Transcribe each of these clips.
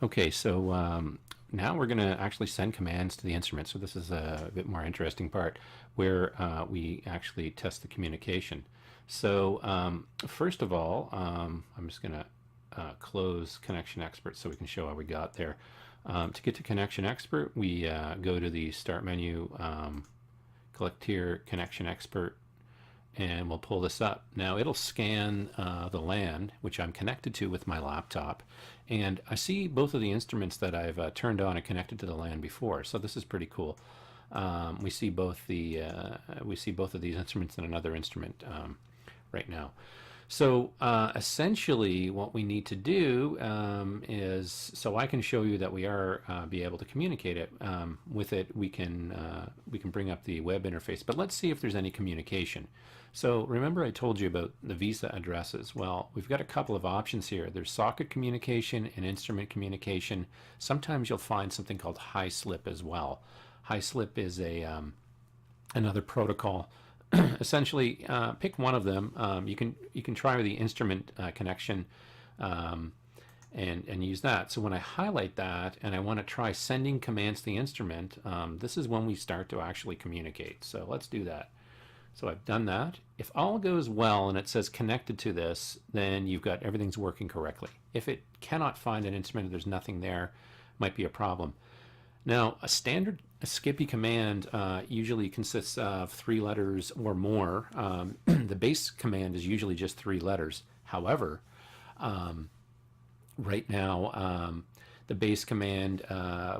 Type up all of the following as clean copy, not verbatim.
Okay, so now we're going to actually send commands to the instrument. So this is a bit more interesting part where we actually test the communication. So first of all, I'm just going to close Connection Expert so we can show how we got there. To get to Connection Expert, we go to the Start menu, click here, Connection Expert, and we'll pull this up. Now it'll scan the LAN, which I'm connected to with my laptop, and I see both of the instruments that I've turned on and connected to the LAN before. So this is pretty cool. We see both of these instruments and another instrument right now. So essentially what we need to do is, so I can show you that we are be able to communicate it with it. We can bring up the web interface, but let's see if there's any communication. So remember I told you about the visa addresses. Well, we've got a couple of options here. There's socket communication and instrument communication. Sometimes you'll find something called high slip as well. High slip is a another protocol. Essentially, pick one of them. You can try with the instrument connection and use that. So when I highlight that and I want to try sending commands to the instrument, this is when we start to actually communicate. So let's do that. So I've done that. If all goes well and it says connected to this, then you've got everything's working correctly. If it cannot find an instrument, there's nothing there, might be a problem. Now, a standard Skippy command usually consists of 3 letters or more. The base command is usually just 3 letters. However, right now, the base command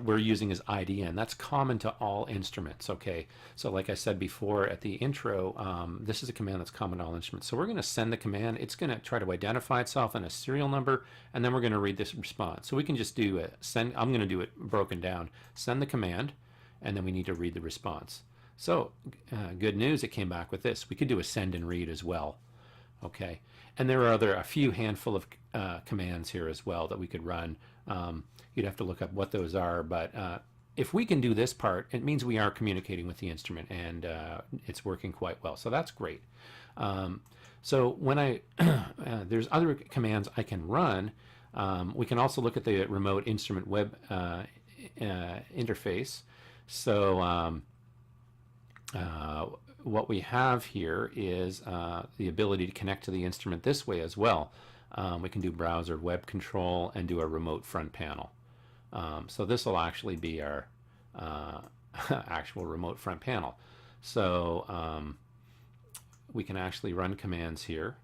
we're using is IDN. That's common to all instruments, okay? So like I said before at the intro, this is a command that's common to all instruments. So we're going to send the command. It's going to try to identify itself in a serial number, and then we're going to read this response. So we can just do a send. I'm going to do it broken down. Send the command, and then we need to read the response. So good news, it came back with this. We could do a send and read as well, okay? And there are a few handful of commands here as well that we could run. You'd have to look up what those are, but if we can do this part, it means we are communicating with the instrument, and it's working quite well. So that's great. So when I there's other commands I can run. We can also look at the remote instrument web interface. So what we have here is the ability to connect to the instrument this way as well. We can do browser web control and do a remote front panel. So this will actually be our actual remote front panel. So we can actually run commands here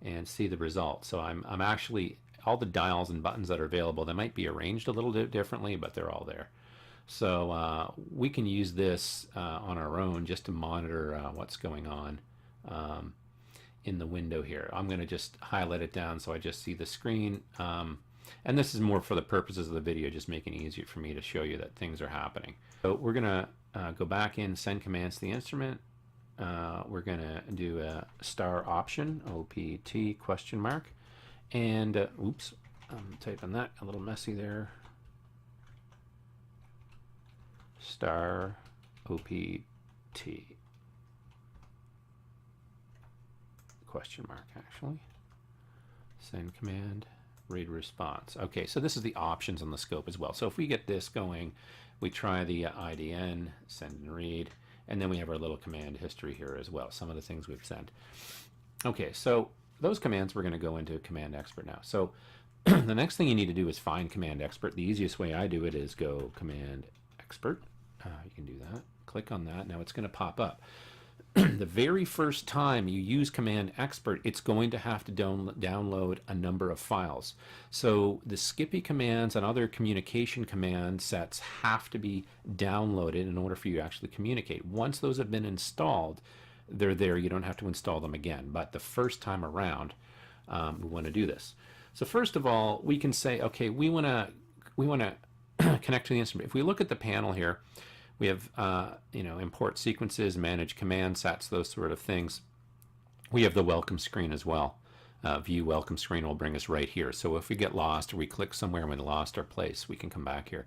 and see the result. So I'm actually, all the dials and buttons that are available, they might be arranged a little bit differently, but they're all there. So we can use this on our own just to monitor what's going on in the window here. I'm going to just highlight it down so I just see the screen. And this is more for the purposes of the video, just making it easier for me to show you that things are happening. So we're going to go back in, send commands to the instrument. We're going to do a star option, OPT question mark. And oops, I'm typing that a little messy there. Star OPT question mark, actually. Send command, read response. Okay, so this is the options on the scope as well. So if we get this going, we try the IDN, send and read, and then we have our little command history here as well, some of the things we've sent. Okay, so those commands we're going to go into Command Expert now. So the next thing you need to do is find Command Expert. The easiest way I do it is go Command Expert. You can do that. Click on that. Now it's going to pop up. The very first time you use Command Expert, it's going to have to download a number of files. So the Skippy commands and other communication command sets have to be downloaded in order for you to actually communicate. Once those have been installed, they're there. You don't have to install them again. But the first time around, we want to do this. So first of all, we can say, okay, we want to connect to the instrument. If we look at the panel here, we have import sequences, manage command sets, those sort of things. We have the welcome screen as well. View welcome screen will bring us right here. So if we get lost or we click somewhere and we lost our place, we can come back here.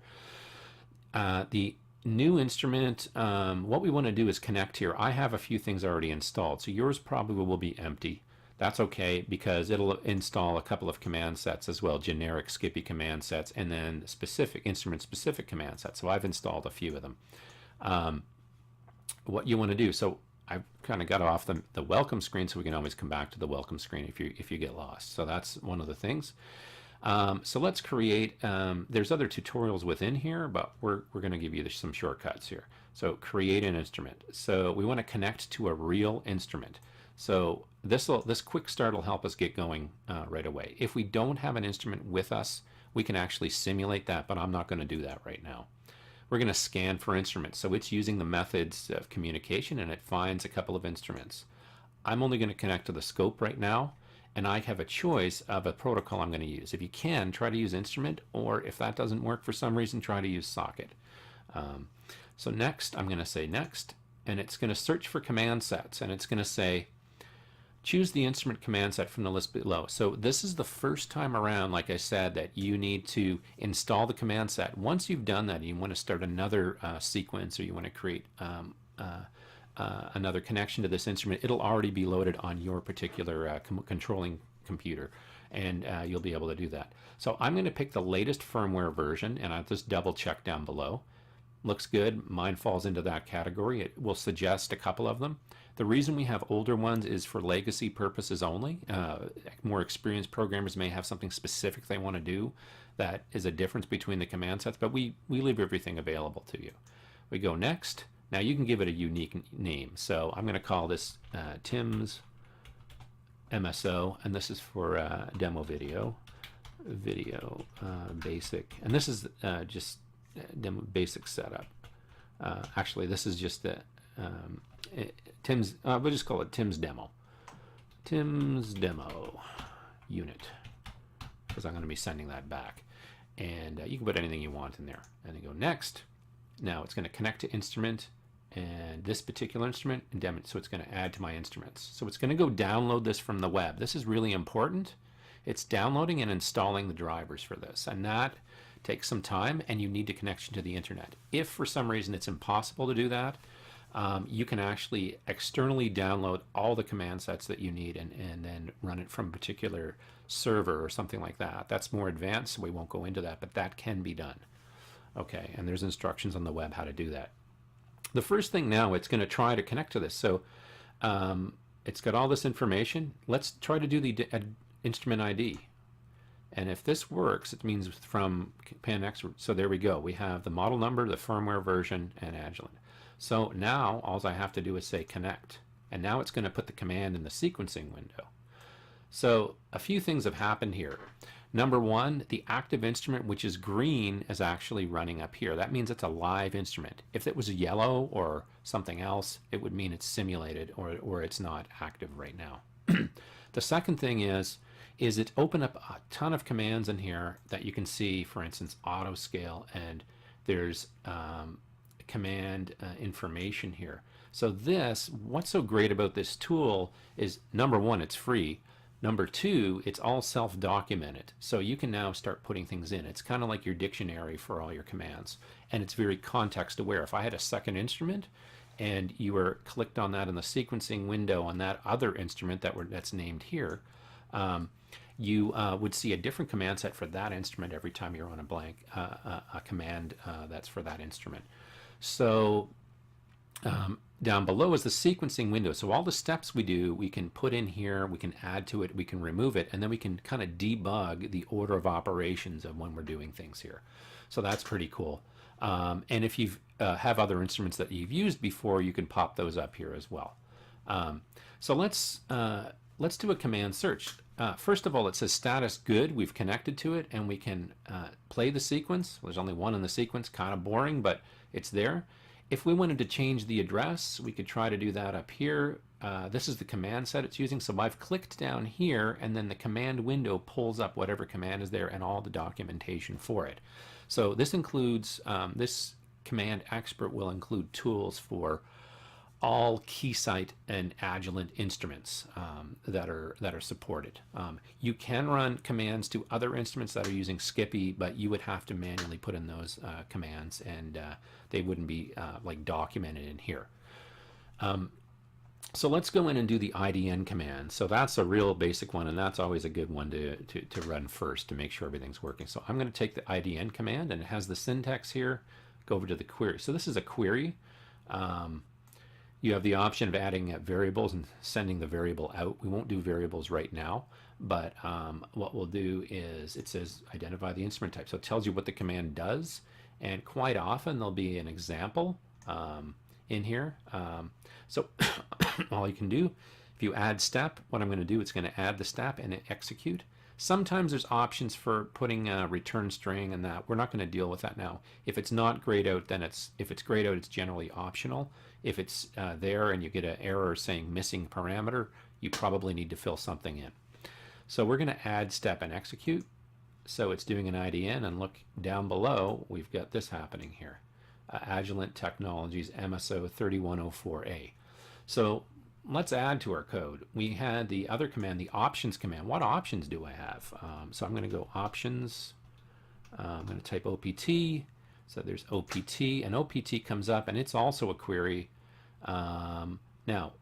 The new instrument, what we want to do is connect here. I have a few things already installed, so yours probably will be empty. That's okay because it'll install a couple of command sets as well, generic Skippy command sets, and then specific instrument-specific command sets. So I've installed a few of them. What you want to do, so I've kind of got off the welcome screen, so we can always come back to the welcome screen if you get lost. So that's one of the things. So let's create, there's other tutorials within here, but we're going to give you some shortcuts here. So create an instrument. So we want to connect to a real instrument. So this quick start will help us get going right away. If we don't have an instrument with us, we can actually simulate that, but I'm not going to do that right now. We're going to scan for instruments. So it's using the methods of communication, and it finds a couple of instruments. I'm only going to connect to the scope right now, and I have a choice of a protocol I'm going to use. If you can, try to use instrument, or if that doesn't work for some reason, try to use socket. So next, I'm going to say next, and it's going to search for command sets, and it's going to say, choose the instrument command set from the list below. So this is the first time around, like I said, that you need to install the command set. Once you've done that, and you want to start another sequence, or you want to create another connection to this instrument, it'll already be loaded on your particular controlling computer, and you'll be able to do that. So I'm going to pick the latest firmware version, and I'll just double check down below. Looks good. Mine falls into that category. It will suggest a couple of them. The reason we have older ones is for legacy purposes only. More experienced programmers may have something specific they want to do that is a difference between the command sets, but we leave everything available to you. We go next. Now you can give it a unique name. So I'm going to call this Tim's MSO, and this is for demo video basic, and this is just demo basic setup. Actually, this is just the Tim's. We'll just call it Tim's demo. Tim's demo unit, because I'm going to be sending that back. And you can put anything you want in there, and then go next. Now it's going to connect to instrument and this particular instrument, and so it's going to add to my instruments. So it's going to go download this from the web. This is really important. It's downloading and installing the drivers for this, and that takes some time, and you need a connection to the internet. If for some reason it's impossible to do that, you can actually externally download all the command sets that you need and then run it from a particular server or something like that. That's more advanced, so we won't go into that, but that can be done. Okay, and there's instructions on the web how to do that. The first thing now, it's going to try to connect to this. So it's got all this information. Let's try to do the instrument ID. And if this works, it means from PanX. So there we go. We have the model number, the firmware version, and Agilent. So now all I have to do is say connect. And now it's going to put the command in the sequencing window. So a few things have happened here. Number one, the active instrument, which is green, is actually running up here. That means it's a live instrument. If it was yellow or something else, it would mean it's simulated or it's not active right now. The second thing is it opened up a ton of commands in here that you can see, for instance, auto scale, and there's command information here. So what's so great about this tool is, number one, it's free. Number two, it's all self-documented. So you can now start putting things in. It's kind of like your dictionary for all your commands. And it's very context aware. If I had a second instrument and you were clicked on that in the sequencing window on that other instrument that's named here, you would see a different command set for that instrument every time you're on a command that's for that instrument. So down below is the sequencing window. So all the steps we do, we can put in here, we can add to it, we can remove it, and then we can kind of debug the order of operations of when we're doing things here. So that's pretty cool. And if you have other instruments that you've used before, you can pop those up here as well. So let's do a command search. First of all, it says status good. We've connected to it, and we can play the sequence. There's only one in the sequence, kind of boring, but it's there. If we wanted to change the address, we could try to do that up here. This is the command set it's using. So I've clicked down here, and then the command window pulls up whatever command is there and all the documentation for it. So this includes, this command expert will include tools for all Keysight and Agilent instruments that are supported. You can run commands to other instruments that are using Skippy, but you would have to manually put in those commands, and they wouldn't be like documented in here. So let's go in and do the IDN command. So that's a real basic one, and that's always a good one to run first to make sure everything's working. So I'm going to take the IDN command, and it has the syntax here. Go over to the query. So this is a query. You have the option of adding variables and sending the variable out. We won't do variables right now, but what we'll do is it says identify the instrument type. So it tells you what the command does, and quite often there'll be an example in here. So all you can do, if you add step, what I'm going to do, it's going to add the step and execute. Sometimes there's options for putting a return string and that. We're not going to deal with that now. If it's not grayed out, then if it's grayed out, it's generally optional. If it's there and you get an error saying missing parameter, you probably need to fill something in. So we're going to add step and execute. So it's doing an IDN, and look down below, we've got this happening here. Agilent Technologies MSO 3104A. So let's add to our code. We had the other command, the options command. What options do I have? So I'm going to go options. I'm going to type OPT. So there's OPT, and OPT comes up, and it's also a query. Now,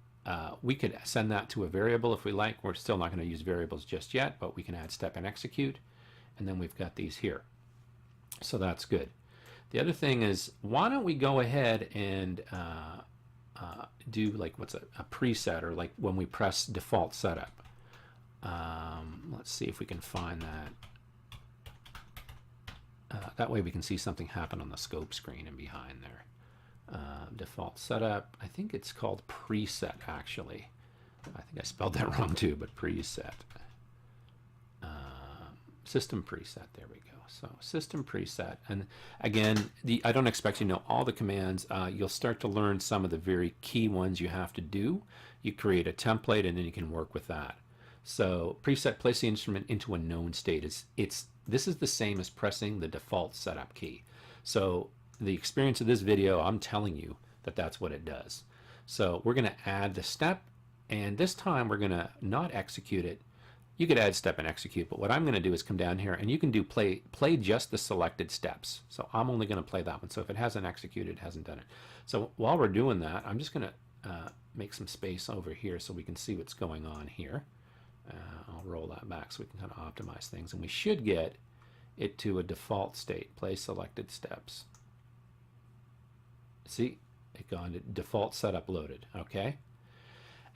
we could send that to a variable if we like. We're still not going to use variables just yet, but we can add step and execute. And then we've got these here. So that's good. The other thing is, why don't we go ahead and do like what's a preset, or like when we press default setup. Let's see if we can find that. That way we can see something happen on the scope screen and behind there. Default setup, I think it's called preset actually. I think I spelled that wrong too, but preset. System preset, there we go. So system preset, and again, I don't expect you to know all the commands. You'll start to learn some of the very key ones you have to do. You create a template and then you can work with that. So preset, place the instrument into a known state. This is the same as pressing the default setup key. So the experience of this video, I'm telling you that that's what it does. So we're going to add the step, and this time we're going to not execute it. You could add step and execute, but what I'm going to do is come down here, and you can do play just the selected steps. So I'm only going to play that one. So if it hasn't executed, it hasn't done it. So while we're doing that, I'm just going to make some space over here so we can see what's going on here. I'll roll that back so we can kind of optimize things, and we should get it to a default state. Play selected steps. See, it gone to default setup loaded. Okay,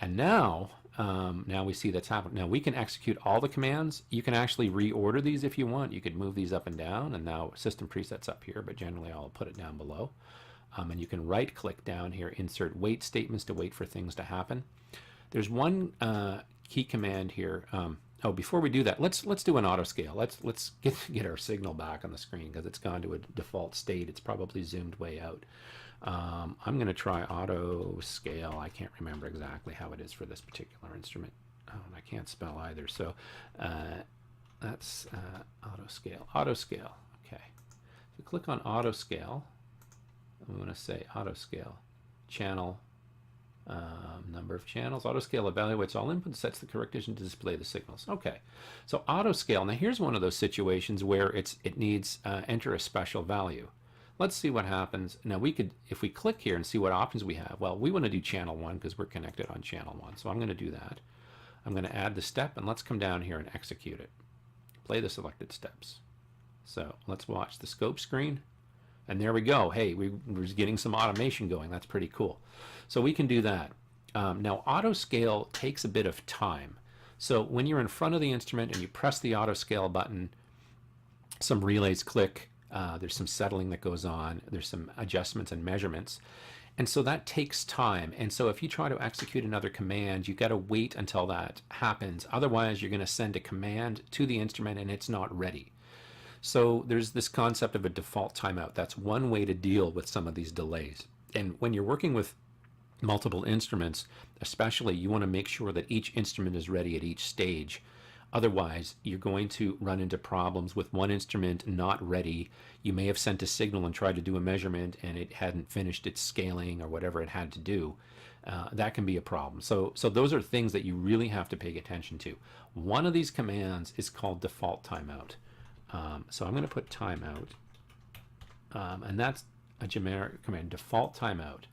and now we see that's happened. Now we can execute all the commands. You can actually reorder these if you want. You could move these up and down, and now system presets up here, but generally I'll put it down below. And you can right click down here, insert wait statements to wait for things to happen. There's one key command here. Oh, before we do that, let's do an auto scale. Let's get our signal back on the screen because it's gone to a default state. It's probably zoomed way out. I'm going to try auto scale. I can't remember exactly how it is for this particular instrument. Oh, and I can't spell either. So that's auto scale. Auto scale. Okay. So click on auto scale. I'm going to say auto scale channel. Number of channels. Auto scale evaluates all inputs, sets the correct condition to display the signals. Okay, so auto scale. Now here's one of those situations where it needs enter a special value. Let's see what happens. Now we could, if we click here and see what options we have. Well, we want to do channel 1 because we're connected on channel 1. So I'm going to do that. I'm going to add the step, and let's come down here and execute it. Play the selected steps. So let's watch the scope screen. And there we go. Hey, we're getting some automation going. That's pretty cool. So we can do that. Now, auto scale takes a bit of time. So when you're in front of the instrument and you press the auto scale button, some relays click. There's some settling that goes on. There's some adjustments and measurements. And so that takes time. And so if you try to execute another command, you got to wait until that happens. Otherwise, you're going to send a command to the instrument and it's not ready. So there's this concept of a default timeout. That's one way to deal with some of these delays. And when you're working with multiple instruments, especially, you want to make sure that each instrument is ready at each stage. Otherwise, you're going to run into problems with one instrument not ready. You may have sent a signal and tried to do a measurement and it hadn't finished its scaling or whatever it had to do. That can be a problem. So those are things that you really have to pay attention to. One of these commands is called default timeout. So I'm going to put timeout, and that's a generic command, default timeout.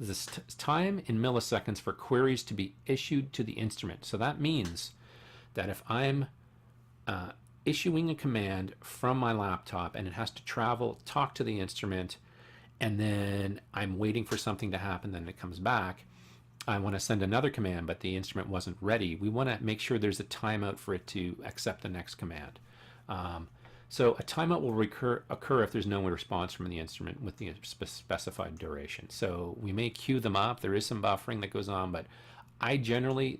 This time in milliseconds for queries to be issued to the instrument. So that means that if I'm issuing a command from my laptop and it has to travel, talk to the instrument, and then I'm waiting for something to happen, then it comes back, I want to send another command, but the instrument wasn't ready. We want to make sure there's a timeout for it to accept the next command. So a timeout will occur if there's no response from the instrument with the specified duration. So we may queue them up. There is some buffering that goes on, but I generally,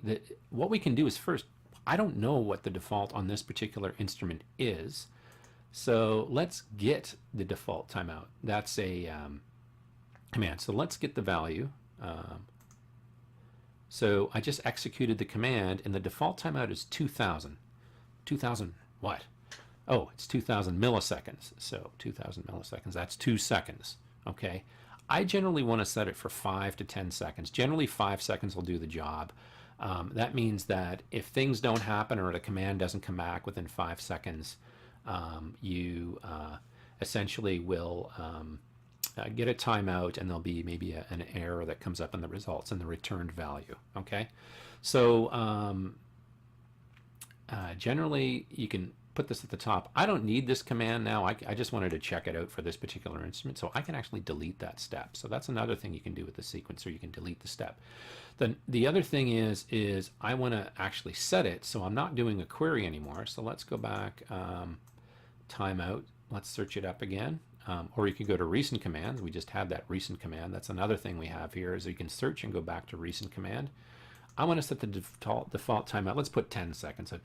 what we can do is first, I don't know what the default on this particular instrument is. So let's get the default timeout. That's a command. So let's get the value. So I just executed the command, and the default timeout is 2000. 2000 what? Oh, it's 2000 milliseconds. So 2000 milliseconds, that's 2 seconds. Okay. I generally want to set it for 5 to 10 seconds. Generally 5 seconds will do the job. That means that if things don't happen or the command doesn't come back within 5 seconds, you essentially will get a timeout, and there'll be maybe an error that comes up in the results and the returned value. Okay, so generally you can put this at the top. I don't need this command now. I just wanted to check it out for this particular instrument, so I can actually delete that step. So that's another thing you can do with the sequencer. You can delete the step. Then the other thing is I want to actually set it so I'm not doing a query anymore. So let's go back, timeout. Let's search it up again. Or you can go to recent commands. We just had that recent command. That's another thing we have here is you can search and go back to recent command. I want to set the default timeout. Let's put 10 seconds. So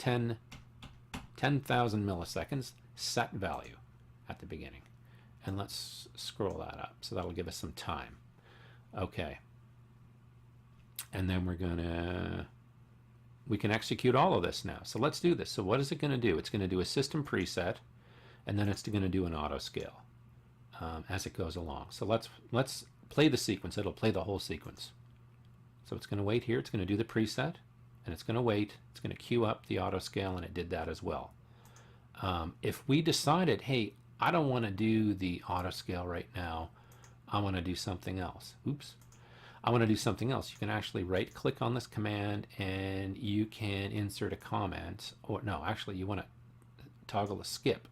10,000 milliseconds, set value at the beginning. And let's scroll that up. So that'll give us some time. Okay. And then we can execute all of this now. So let's do this. So what is it going to do? It's going to do a system preset, and then it's going to do an auto scale as it goes along. So let's play the sequence. It'll play the whole sequence. So it's going to wait here. It's going to do the preset, and it's going to wait. It's going to queue up the auto scale, and it did that as well. If we decided, hey, I don't want to do the auto scale right now, I want to do something else. Oops. I want to do something else. You can actually right click on this command and you can insert a comment, or no, actually you want to toggle the skip.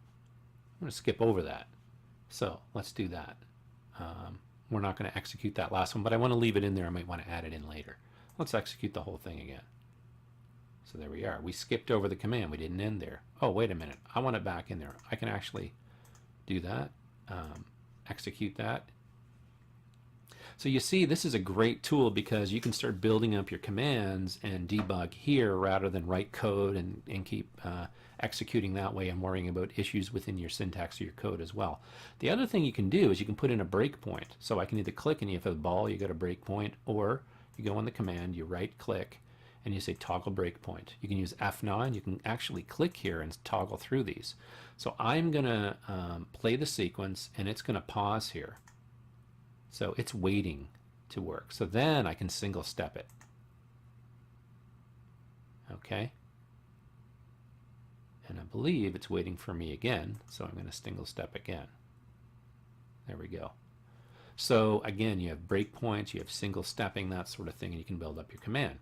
I'm going to skip over that. So let's do that. We're not going to execute that last one, but I want to leave it in there. I might want to add it in later. Let's execute the whole thing again. So there we are. We skipped over the command. We didn't end there. Oh, wait a minute. I want it back in there. I can actually do that. Execute that. So you see, this is a great tool because you can start building up your commands and debug here rather than write code and keep executing that way and worrying about issues within your syntax of your code as well. The other thing you can do is you can put in a breakpoint. So I can either click and if a ball, you got a breakpoint, or you go on the command, you right click, and you say toggle breakpoint. You can use F9. You can actually click here and toggle through these. So I'm going to play the sequence, and it's going to pause here. So it's waiting to work. So then I can single step it. Okay. And I believe it's waiting for me again. So I'm going to single step again. There we go. So again, you have breakpoints, you have single stepping, that sort of thing, and you can build up your command.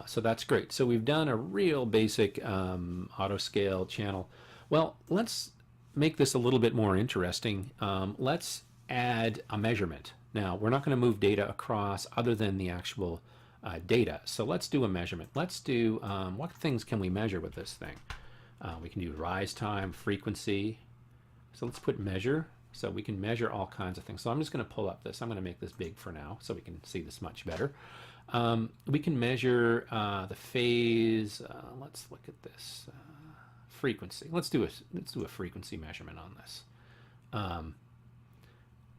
So that's great. So we've done a real basic auto scale channel. Well, let's make this a little bit more interesting. Let's add a measurement. Now, we're not going to move data across other than the actual data. So let's do a measurement. Let's do, what things can we measure with this thing? We can do rise time, frequency. So let's put measure. So we can measure all kinds of things. So I'm just going to pull up this. I'm going to make this big for now so we can see this much better. We can measure the phase. Let's look at this. Frequency. Let's do a frequency measurement on this.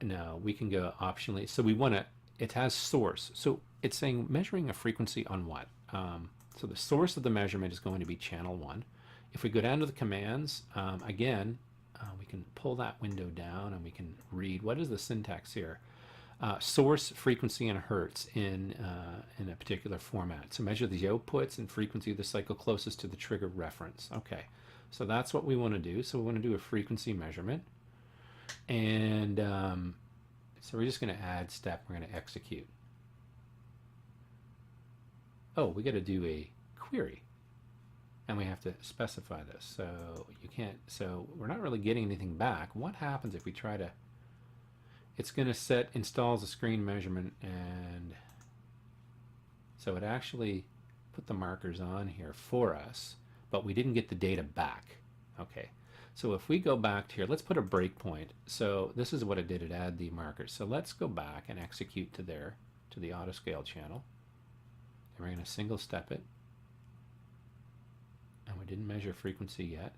Now we can go optionally. So we want to, it has source. So it's saying measuring a frequency on what? So the source of the measurement is going to be channel 1. If we go down to the commands, again, we can pull that window down and we can read what is the syntax here. Source, frequency, and hertz in a particular format. So measure the outputs and frequency of the cycle closest to the trigger reference. Okay, so that's what we want to do. So we want to do a frequency measurement. And So we're just going to add step. We're going to execute. Oh, we got to do a query. And we have to specify this. So you can't, so we're not really getting anything back. What happens if we try to, it's going to installs a screen measurement, and so it actually put the markers on here for us, but we didn't get the data back. Okay, so if we go back to here, let's put a breakpoint. So this is what it did, it added the markers. So let's go back and execute to there, to the auto scale channel. And we're going to single step it. And we didn't measure frequency yet.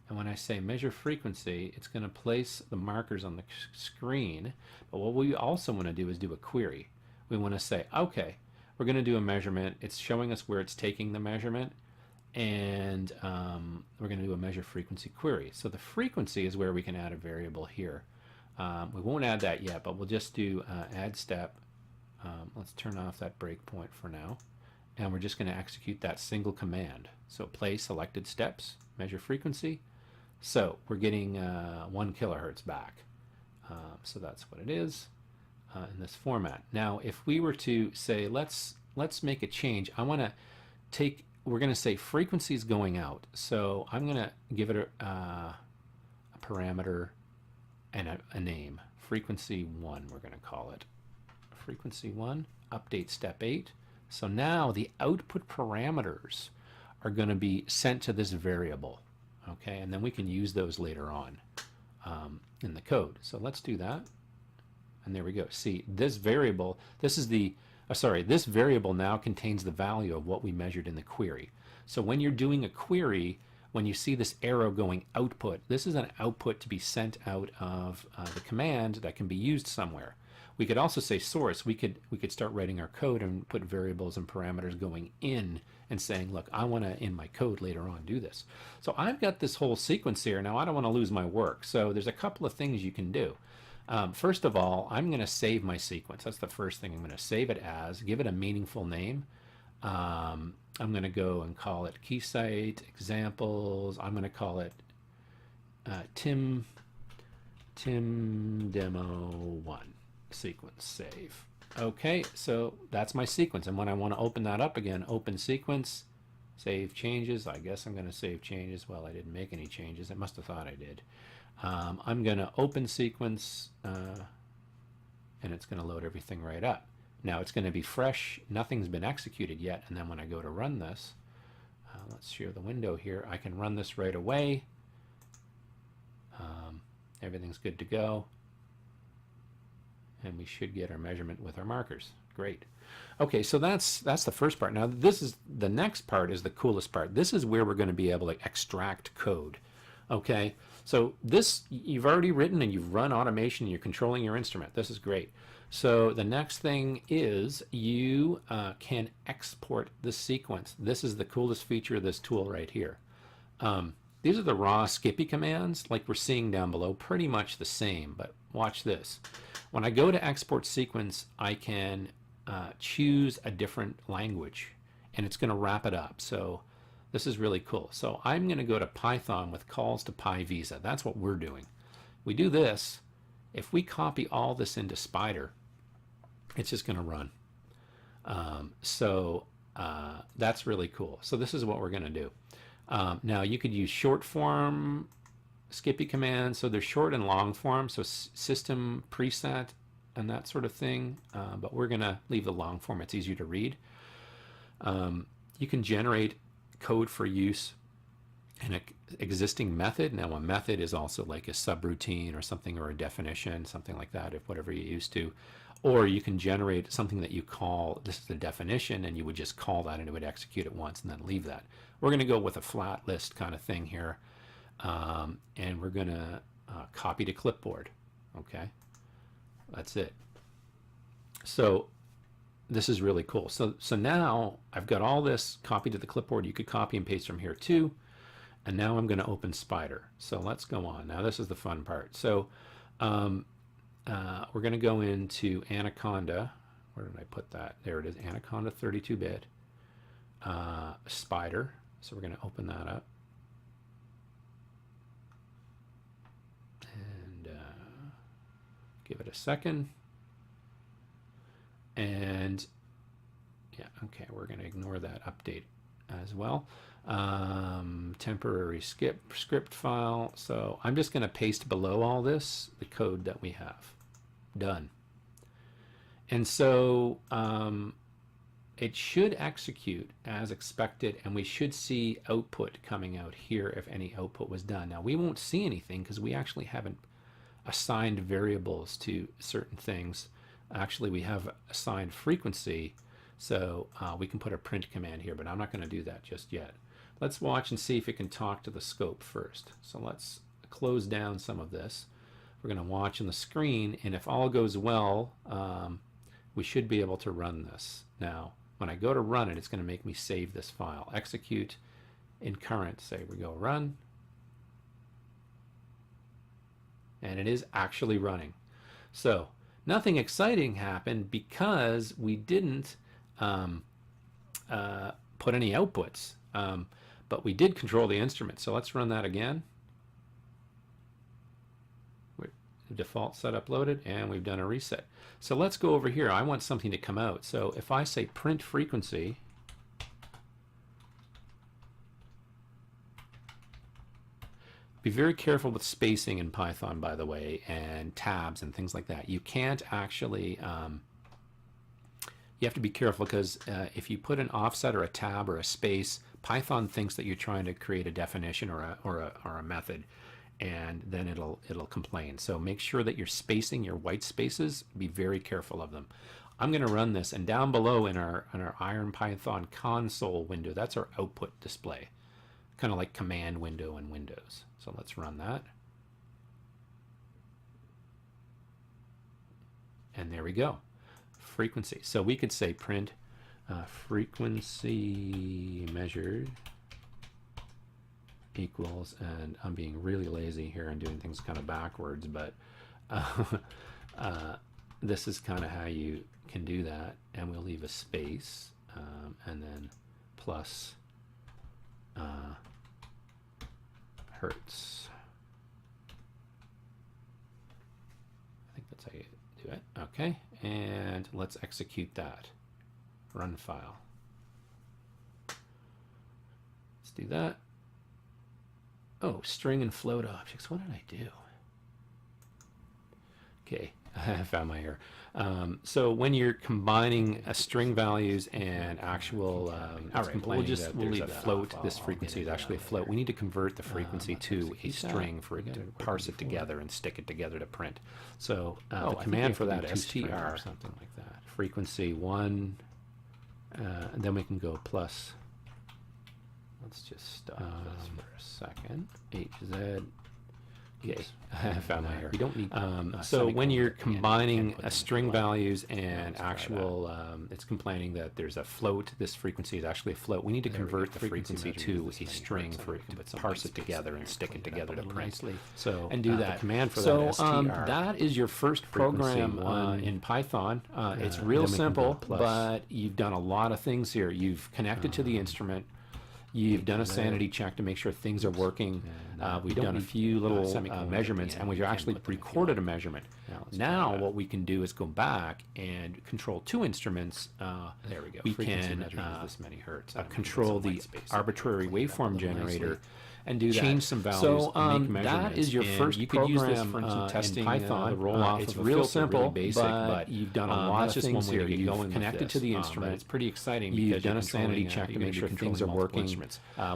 And when I say measure frequency, it's going to place the markers on the screen. But what we also want to do is do a query. We want to say, okay, we're going to do a measurement. It's showing us where it's taking the measurement. And we're going to do a measure frequency query. So the frequency is where we can add a variable here. We won't add that yet, but we'll just do add step. Let's turn off that breakpoint for now. And we're just going to execute that single command. So play selected steps, measure frequency. So we're getting 1 kilohertz back. So that's what it is in this format. Now, if we were to say, let's make a change. I want to take, we're going to say frequency is going out. So I'm going to give it a parameter and a name. Frequency 1, we're going to call it. Frequency 1, update step 8. So now the output parameters are going to be sent to this variable, okay? And then we can use those later on in the code. So let's do that. And there we go. See, this variable, this is the, this variable now contains the value of what we measured in the query. So when you're doing a query, when you see this arrow going output, this is an output to be sent out of the command that can be used somewhere. We could also say source. We could start writing our code and put variables and parameters going in and saying, look, I want to, in my code later on, do this. So I've got this whole sequence here. Now I don't want to lose my work. So there's a couple of things you can do. First of all, I'm going to save my sequence. That's the first thing. I'm going to save it as, give it a meaningful name. I'm going to go and call it KeySite examples. I'm going to call it Tim Demo 1. Sequence save. Okay, so that's my sequence, and when I want to open that up again, open sequence, save changes. I guess I'm going to save changes. Well, I didn't make any changes. I must have thought I did. I'm going to open sequence, and it's going to load everything right up. Now it's going to be fresh. Nothing's been executed yet, and then when I go to run this, let's share the window here. I can run this right away. Everything's good to go. And we should get our measurement with our markers. Great. Okay, so that's the first part. Now this is the next part is the coolest part. This is where we're going to be able to extract code. Okay, so this you've already written and you've run automation. You're controlling your instrument. This is great. So the next thing is you can export the sequence. This is the coolest feature of this tool right here. These are the raw Skippy commands like we're seeing down below, pretty much the same, but watch this. When I go to export sequence, I can choose a different language, and it's going to wrap it up. So this is really cool. So I'm going to go to Python with calls to PyVisa. That's what we're doing. We do this. If we copy all this into Spider, it's just going to run. That's really cool. So this is what we're going to do. Now you could use short form Skippy commands, so there's short and long form, so system preset and that sort of thing, but we're gonna leave the long form. It's easier to read. You can generate code for use in an existing method. Now a method is also like a subroutine or something, or a definition, something like that, if whatever you're used to. Or you can generate something that you call, this is the definition, and you would just call that and it would execute it once and then leave that. We're going to go with a flat list kind of thing here, and we're going to copy to clipboard. Okay, that's it. So this is really cool. So now I've got all this copied to the clipboard. You could copy and paste from here too. And now I'm going to open Spider. So let's go on. Now this is the fun part. So we're going to go into Anaconda. Where did I put that? There it is, Anaconda 32-bit Spider. So we're going to open that up. And give it a second. And yeah, okay, we're going to ignore that update as well. Temporary script file. So I'm just going to paste below all this the code that we have. Done. And so it should execute as expected, and we should see output coming out here if any output was done. Now we won't see anything because we actually haven't assigned variables to certain things. Actually, we have assigned frequency, so we can put a print command here, but I'm not going to do that just yet. Let's watch and see if it can talk to the scope first. So let's close down some of this. We're going to watch on the screen, and if all goes well, we should be able to run this. Now, when I go to run it, it's going to make me save this file. Execute in current, say we go run, and it is actually running. So nothing exciting happened because we didn't put any outputs, but we did control the instrument. So let's run that again. The default setup loaded, and we've done a reset. So let's go over here. I want something to come out. So if I say print frequency, be very careful with spacing in Python, by the way, and tabs and things like that. You can't actually, you have to be careful because if you put an offset or a tab or a space, Python thinks that you're trying to create a definition or a method, and then it'll complain. So make sure that you're spacing your white spaces. Be very careful of them. I'm going to run this, and down below in our IronPython console window, that's our output display, kind of like command window in Windows. So let's run that. And there we go. Frequency. So we could say print frequency measured equals, and I'm being really lazy here and doing things kind of backwards, but this is kind of how you can do that. And we'll leave a space and then plus hertz. I think that's how you do it. Okay, and let's execute that. Run file. Let's do that. Oh, string and float objects. What did I do? Okay, I found my error. So when you're combining string values and actual, we'll leave float. This frequency is actually a float. We need to convert the frequency to a string for it to parse it together and stick it together to print. So the command for that is str or something like that. Frequency 1, and then we can go plus. Let's just stop this for a second. HZ. Okay, I found my error. You don't need. So when you're combining string values and actual, it's complaining that there's a float. This frequency is actually a float. We need to convert the frequency to a string for it to parse it together and stick it together to print. So and do that. The command for that is str. That is your first program in Python. It's real simple, but you've done a lot of things here. You've connected to the instrument. You've done a sanity check to make sure things are working. We've done a few little measurements, and we've actually recorded a measurement. Now what we can do is go back and control two instruments. There we go. We can this many hertz. Control the arbitrary waveform generator and do change some values. So make measurements. That is your first you could use this for testing in Python. The roll off it's real simple, really basic, but you've done a lot of things here. You've connected to the instrument. It's pretty exciting. You've done a sanity check to make sure things are working.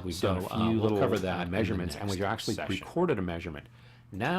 We've done a few little measurements, and we've actually recorded a measurement. Now